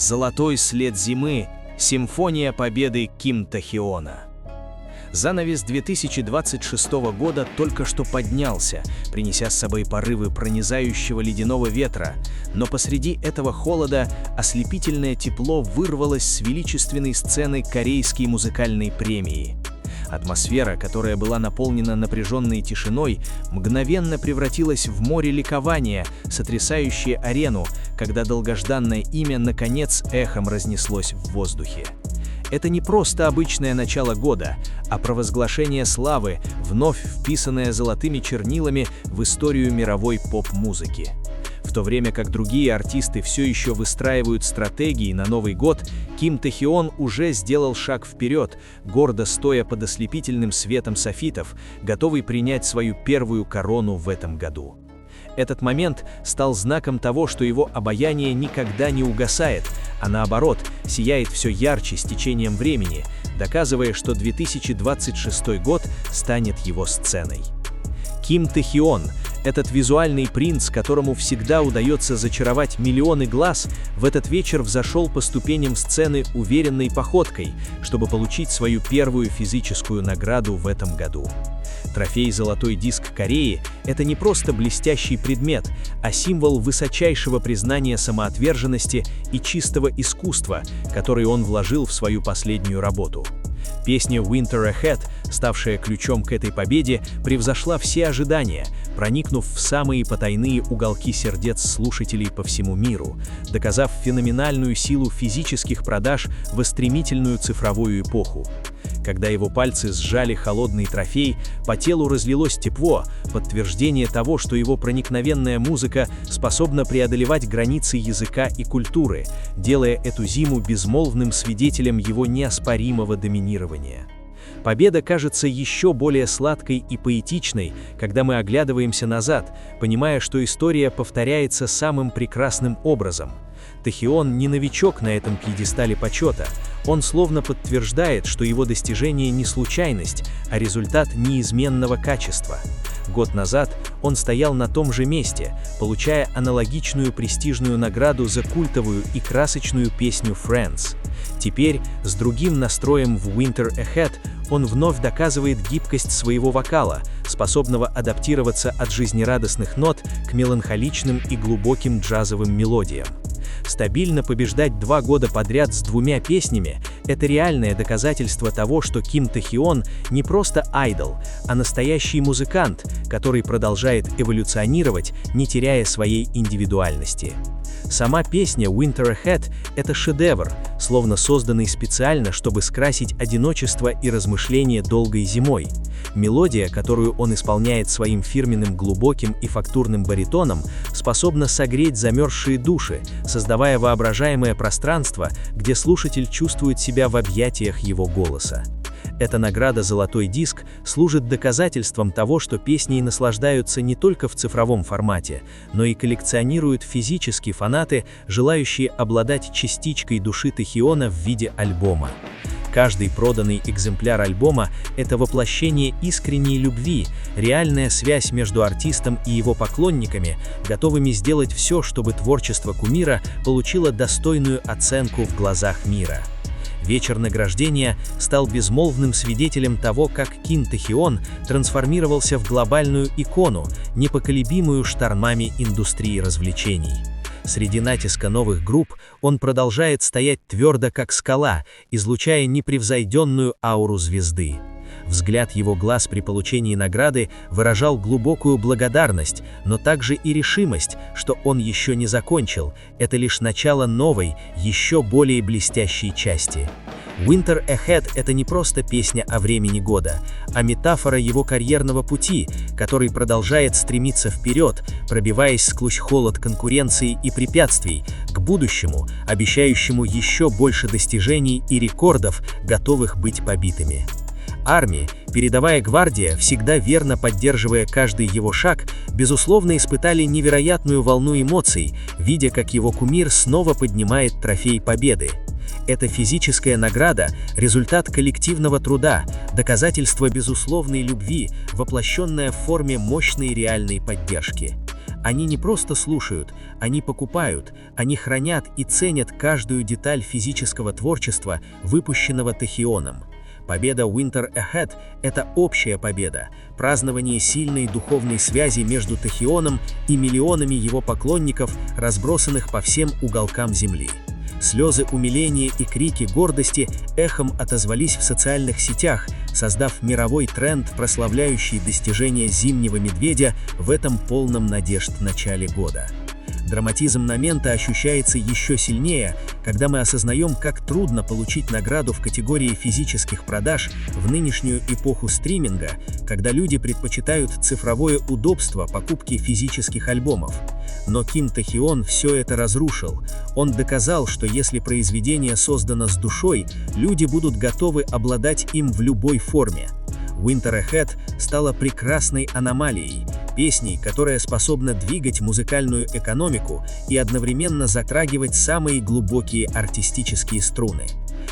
«Золотой след зимы. Симфония победы Ким Тахиона». Занавес 2026 года только что поднялся, принеся с собой порывы пронизающего ледяного ветра, но посреди этого холода ослепительное тепло вырвалось с величественной сцены Корейской музыкальной премии. Атмосфера, которая была наполнена напряженной тишиной, мгновенно превратилась в море ликования, сотрясающее арену, когда долгожданное имя наконец эхом разнеслось в воздухе. Это не просто обычное начало года, а провозглашение славы, вновь вписанное золотыми чернилами в историю мировой поп-музыки. В то время как другие артисты все еще выстраивают стратегии на Новый год, Ким Тахион уже сделал шаг вперед, гордо стоя под ослепительным светом софитов, готовый принять свою первую корону в этом году. Этот момент стал знаком того, что его обаяние никогда не угасает, а наоборот, сияет все ярче с течением времени, доказывая, что 2026 год станет его сценой. Ким Тахион, этот визуальный принц, которому всегда удается зачаровать миллионы глаз, в этот вечер взошел по ступеням сцены уверенной походкой, чтобы получить свою первую физическую награду в этом году. Трофей «Золотой диск Кореи» — это не просто блестящий предмет, а символ высочайшего признания самоотверженности и чистого искусства, который он вложил в свою последнюю работу. Песня «Winter Ahead», ставшая ключом к этой победе, превзошла все ожидания, проникнув в самые потайные уголки сердец слушателей по всему миру, доказав феноменальную силу физических продаж в стремительную цифровую эпоху. Когда его пальцы сжали холодный трофей, по телу разлилось тепло, подтверждение того, что его проникновенная музыка способна преодолевать границы языка и культуры, делая эту зиму безмолвным свидетелем его неоспоримого доминирования. Победа кажется еще более сладкой и поэтичной, когда мы оглядываемся назад, понимая, что история повторяется самым прекрасным образом. Тахион не новичок на этом пьедестале почета. Он словно подтверждает, что его достижение не случайность, а результат неизменного качества. Год назад он стоял на том же месте, получая аналогичную престижную награду за культовую и красочную песню «Friends». Теперь, с другим настроем в «Winter Ahead», он вновь доказывает гибкость своего вокала, способного адаптироваться от жизнерадостных нот к меланхоличным и глубоким джазовым мелодиям. Стабильно побеждать 2 года подряд с 2 песнями — это реальное доказательство того, что Ким Тахион не просто айдол, а настоящий музыкант, который продолжает эволюционировать, не теряя своей индивидуальности. Сама песня «Winter Ahead» — это шедевр, словно созданный специально, чтобы скрасить одиночество и размышления долгой зимой. Мелодия, которую он исполняет своим фирменным глубоким и фактурным баритоном, способна согреть замерзшие души, создавая воображаемое пространство, где слушатель чувствует себя в объятиях его голоса. Эта награда «Золотой диск» служит доказательством того, что песней наслаждаются не только в цифровом формате, но и коллекционируют физически фанаты, желающие обладать частичкой души Тахиона в виде альбома. Каждый проданный экземпляр альбома — это воплощение искренней любви, реальная связь между артистом и его поклонниками, готовыми сделать все, чтобы творчество кумира получило достойную оценку в глазах мира. Вечер награждения стал безмолвным свидетелем того, как Ким Тахион трансформировался в глобальную икону, непоколебимую штормами индустрии развлечений. Среди натиска новых групп он продолжает стоять твердо, как скала, излучая непревзойденную ауру звезды. Взгляд его глаз при получении награды выражал глубокую благодарность, но также и решимость, что он еще не закончил, это лишь начало новой, еще более блестящей части. «Winter Ahead» — это не просто песня о времени года, а метафора его карьерного пути, который продолжает стремиться вперед, пробиваясь сквозь холод конкуренции и препятствий, к будущему, обещающему еще больше достижений и рекордов, готовых быть побитыми. Армии, передовая гвардия, всегда верно поддерживая каждый его шаг, безусловно испытали невероятную волну эмоций, видя, как его кумир снова поднимает трофей победы. Эта физическая награда – результат коллективного труда, доказательство безусловной любви, воплощенное в форме мощной реальной поддержки. Они не просто слушают, они покупают, они хранят и ценят каждую деталь физического творчества, выпущенного Тахионом. Победа Winter Ahead — это общая победа, празднование сильной духовной связи между Тахионом и миллионами его поклонников, разбросанных по всем уголкам Земли. Слезы умиления и крики гордости эхом отозвались в социальных сетях, создав мировой тренд, прославляющий достижения зимнего медведя в этом полном надежд начале года. Драматизм момента ощущается еще сильнее, когда мы осознаем, как трудно получить награду в категории физических продаж в нынешнюю эпоху стриминга, когда люди предпочитают цифровое удобство покупки физических альбомов. Но Ким Тахион все это разрушил. Он доказал, что если произведение создано с душой, люди будут готовы обладать им в любой форме. Winter Ahead стала прекрасной аномалией, песней, которая способна двигать музыкальную экономику и одновременно затрагивать самые глубокие артистические струны.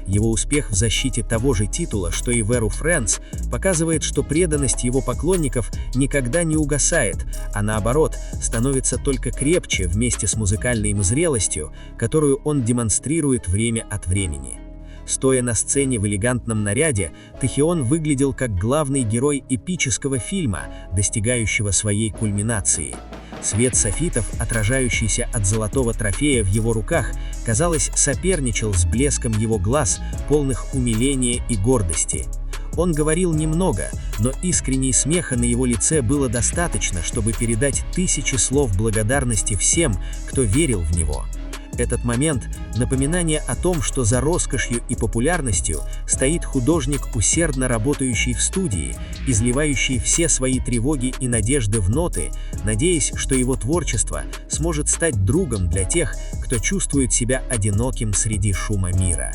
Его успех в защите того же титула, что и Where Friends, показывает, что преданность его поклонников никогда не угасает, а наоборот, становится только крепче вместе с музыкальной зрелостью, которую он демонстрирует время от времени. Стоя на сцене в элегантном наряде, Тахион выглядел как главный герой эпического фильма, достигающего своей кульминации. Свет софитов, отражающийся от золотого трофея в его руках, казалось, соперничал с блеском его глаз, полных умиления и гордости. Он говорил немного, но искренней смеха на его лице было достаточно, чтобы передать тысячи слов благодарности всем, кто верил в него. Этот момент — напоминание о том, что за роскошью и популярностью стоит художник, усердно работающий в студии, изливающий все свои тревоги и надежды в ноты, надеясь, что его творчество сможет стать другом для тех, кто чувствует себя одиноким среди шума мира.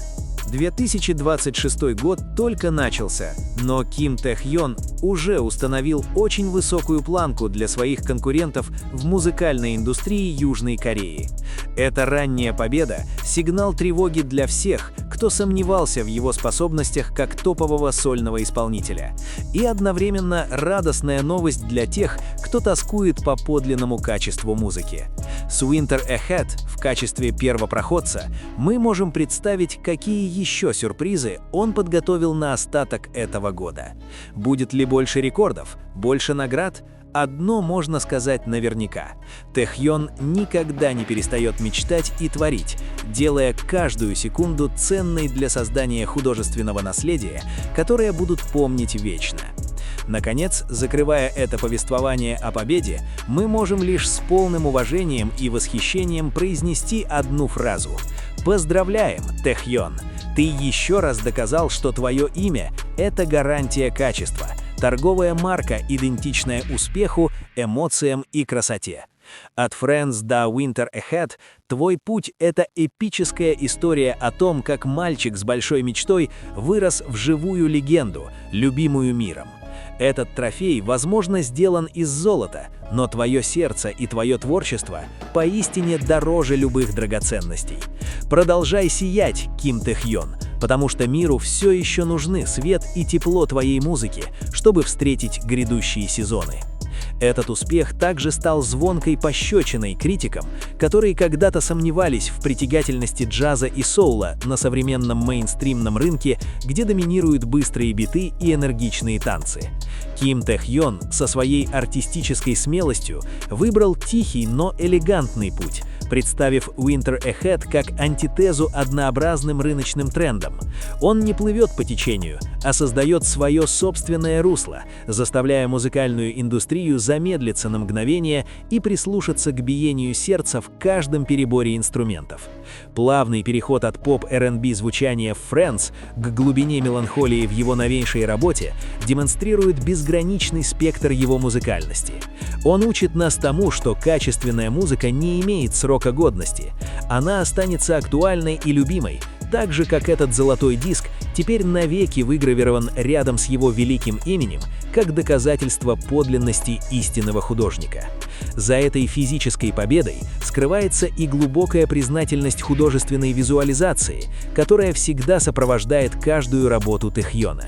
2026 год только начался, но Ким Тахион уже установил очень высокую планку для своих конкурентов в музыкальной индустрии Южной Кореи. Эта ранняя победа – сигнал тревоги для всех, кто сомневался в его способностях как топового сольного исполнителя. И одновременно радостная новость для тех, кто тоскует по подлинному качеству музыки. С Winter Ahead в качестве первопроходца мы можем представить, какие еще сюрпризы он подготовил на остаток этого года. Будет ли больше рекордов, больше наград? Одно можно сказать наверняка. Тахион никогда не перестает мечтать и творить, делая каждую секунду ценной для создания художественного наследия, которое будут помнить вечно. Наконец, закрывая это повествование о победе, мы можем лишь с полным уважением и восхищением произнести одну фразу. Поздравляем, Тахион! Ты еще раз доказал, что твое имя — это гарантия качества. Торговая марка, идентичная успеху, эмоциям и красоте. От Friends до Winter Ahead твой путь — это эпическая история о том, как мальчик с большой мечтой вырос в живую легенду, любимую миром. Этот трофей, возможно, сделан из золота, но твое сердце и твое творчество поистине дороже любых драгоценностей. Продолжай сиять, Ким Тахион, потому что миру все еще нужны свет и тепло твоей музыки, чтобы встретить грядущие сезоны. Этот успех также стал звонкой пощечиной критикам, которые когда-то сомневались в притягательности джаза и соула на современном мейнстримном рынке, где доминируют быстрые биты и энергичные танцы. Ким Тахион со своей артистической смелостью выбрал тихий, но элегантный путь, представив Winter Ahead как антитезу однообразным рыночным трендам. Он не плывет по течению, а создает свое собственное русло, заставляя музыкальную индустрию замедлиться на мгновение и прислушаться к биению сердца в каждом переборе инструментов. Плавный переход от поп-R&B звучания в Friends к глубине меланхолии в его новейшей работе демонстрирует безграничный спектр его музыкальности. Он учит нас тому, что качественная музыка не имеет срока годности. Она останется актуальной и любимой, так же, как этот золотой диск теперь навеки выгравирован рядом с его великим именем, как доказательство подлинности истинного художника. За этой физической победой скрывается и глубокая признательность художественной визуализации, которая всегда сопровождает каждую работу Тэхьона.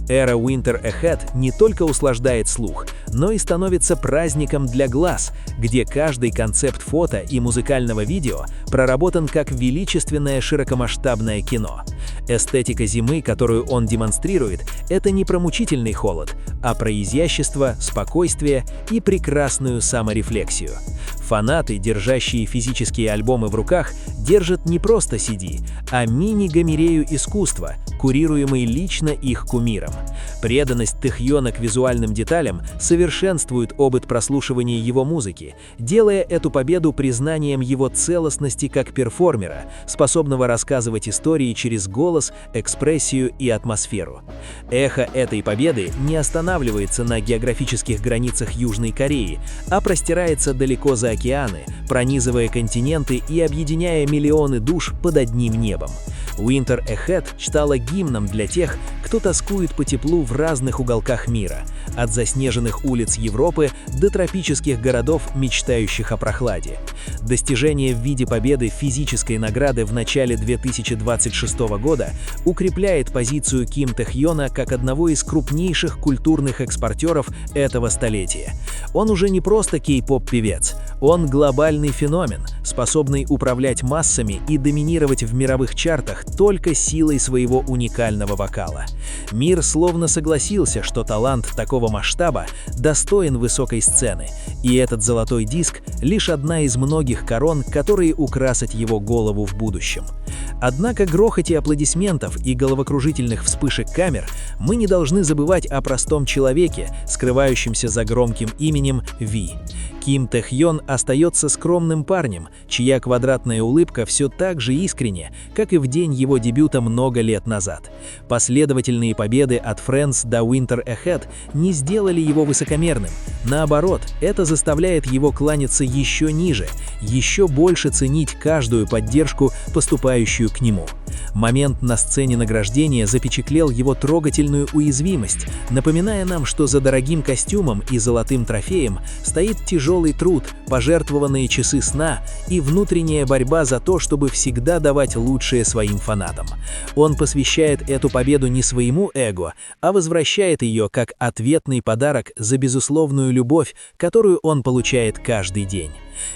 Эра Winter Ahead не только услаждает слух, но и становится праздником для глаз, где каждый концепт фото и музыкального видео проработан как величественное широкомасштабное кино. Эстетика зимы, которую он демонстрирует, это не про мучительный холод, а про изящество, спокойствие и прекрасную саморефлексию. Фанаты, держащие физические альбомы в руках, держат не просто CD, а мини-галерею искусства, курируемый лично их кумиром. Преданность Тэхьона к визуальным деталям совершенствует опыт прослушивания его музыки, делая эту победу признанием его целостности как перформера, способного рассказывать истории через голос, экспрессию и атмосферу. Эхо этой победы не останавливается на географических границах Южной Кореи, а простирается далеко за океаны, пронизывая континенты и объединяя миллионы душ под одним небом. Winter Ahead стала гимном для тех, кто тоскует по теплу в разных уголках мира, от заснеженных улиц Европы до тропических городов, мечтающих о прохладе. Достижение в виде победы физической награды в начале 2026 года укрепляет позицию Ким Тэхьона как одного из крупнейших культурных экспортеров этого столетия. Он уже не просто кей-поп-певец, он глобальный феномен, способный управлять массами и доминировать в мировых чартах только силой своего уникального вокала. Мир словно согласился, что талант такого масштаба достоин высокой сцены, и этот золотой диск — лишь одна из многих корон, которые украсят его голову в будущем. Однако грохоте аплодисментов и головокружительных вспышек камер мы не должны забывать о простом человеке, скрывающемся за громким именем Ви. Ким Тэхьон остается скромным парнем, чья квадратная улыбка все так же искренне, как и в день его дебюта много лет назад. Последовательные победы от Friends до Winter Ahead не сделали его высокомерным. Наоборот, это заставляет его кланяться еще ниже, еще больше ценить каждую поддержку, поступающую к нему. Момент на сцене награждения запечатлел его трогательную уязвимость, напоминая нам, что за дорогим костюмом и золотым трофеем стоит тяжелый труд, пожертвованные часы сна и внутренняя борьба за то, чтобы всегда давать лучшее своим фанатам. Он посвящает эту победу не своему эго, а возвращает ее как ответный подарок за безусловную любовь, которую он получает каждый день.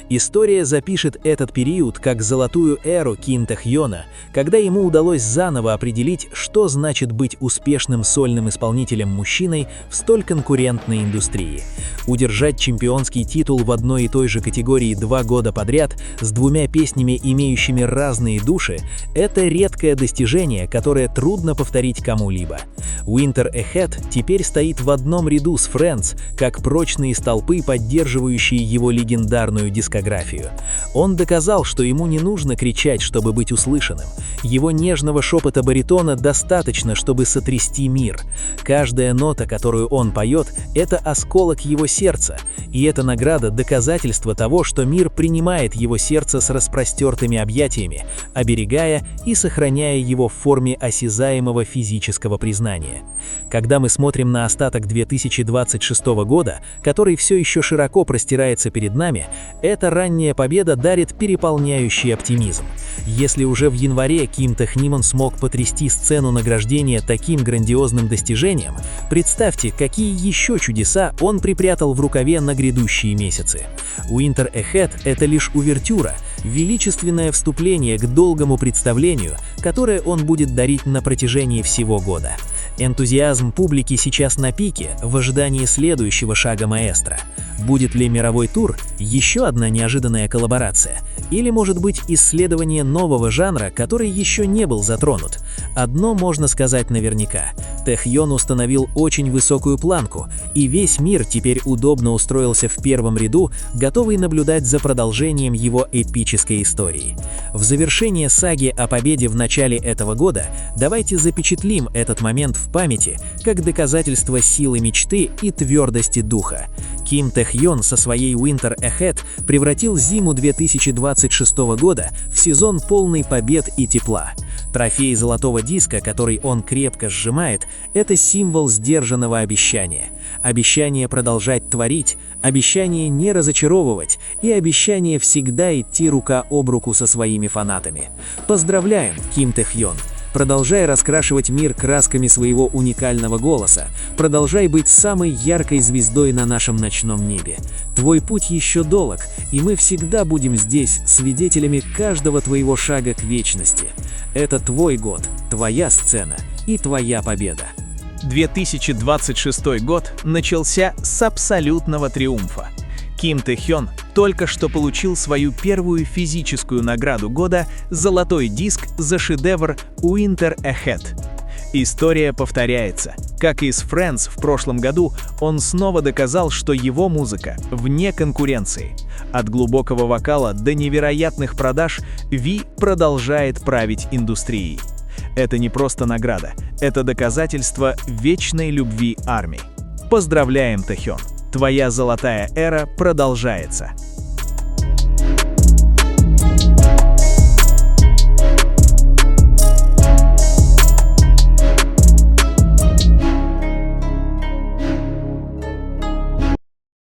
История запишет этот период как золотую эру Ким Тэхьона, когда ему удалось заново определить, что значит быть успешным сольным исполнителем-мужчиной в столь конкурентной индустрии. Удержать чемпионский титул в одной и той же категории 2 года подряд с 2 песнями, имеющими разные души, это редкое достижение, которое трудно повторить кому-либо. Winter Ahead теперь стоит в одном ряду с Friends, как прочные столпы, поддерживающие его легендарную дискографию. Он доказал, что ему не нужно кричать, чтобы быть услышанным. Его нежного шепота баритона достаточно, чтобы сотрясти мир. Каждая нота, которую он поет, это осколок его сердца, и эта награда — доказательство того, что мир принимает его сердце с распростертыми объятиями, оберегая и сохраняя его в форме осязаемого физического признания. Когда мы смотрим на остаток 2026 года, который все еще широко простирается перед нами, эта ранняя победа дарит переполняющий оптимизм. Если уже в январе Ким Тэхьон смог потрясти сцену награждения таким грандиозным достижением, представьте, какие еще чудеса он припрятал в рукаве на грядущие месяцы. Winter Ahead — это лишь увертюра, величественное вступление к долгому представлению, которое он будет дарить на протяжении всего года. Энтузиазм публики сейчас на пике, в ожидании следующего шага маэстро. Будет ли мировой тур, еще одна неожиданная коллаборация? Или, может быть, исследование нового жанра, который еще не был затронут? Одно можно сказать наверняка. Тэхьон установил очень высокую планку, и весь мир теперь удобно устроился в первом ряду, готовый наблюдать за продолжением его эпической истории. В завершение саги о победе в начале этого года давайте запечатлим этот момент в памяти как доказательство силы мечты и твердости духа. Ким Тэхьон со своей Winter Ahead превратил зиму 2026 года в сезон полный побед и тепла. Трофей золотого диска, который он крепко сжимает, это символ сдержанного обещания. Обещание продолжать творить, обещание не разочаровывать и обещание всегда идти рука об руку со своими фанатами. Поздравляем, Ким Тэ-хьон! Продолжай раскрашивать мир красками своего уникального голоса. Продолжай быть самой яркой звездой на нашем ночном небе. Твой путь еще долг, и мы всегда будем здесь свидетелями каждого твоего шага к вечности. Это твой год, твоя сцена и твоя победа. 2026 год начался с абсолютного триумфа. Ким Тэ-хьон только что получил свою первую физическую награду года «Золотой диск» за шедевр «Winter Ahead». История повторяется. Как и с Friends в прошлом году, он снова доказал, что его музыка вне конкуренции. От глубокого вокала до невероятных продаж Ви продолжает править индустрией. Это не просто награда, это доказательство вечной любви армии. Поздравляем, Тэ-хьон! Твоя золотая эра продолжается.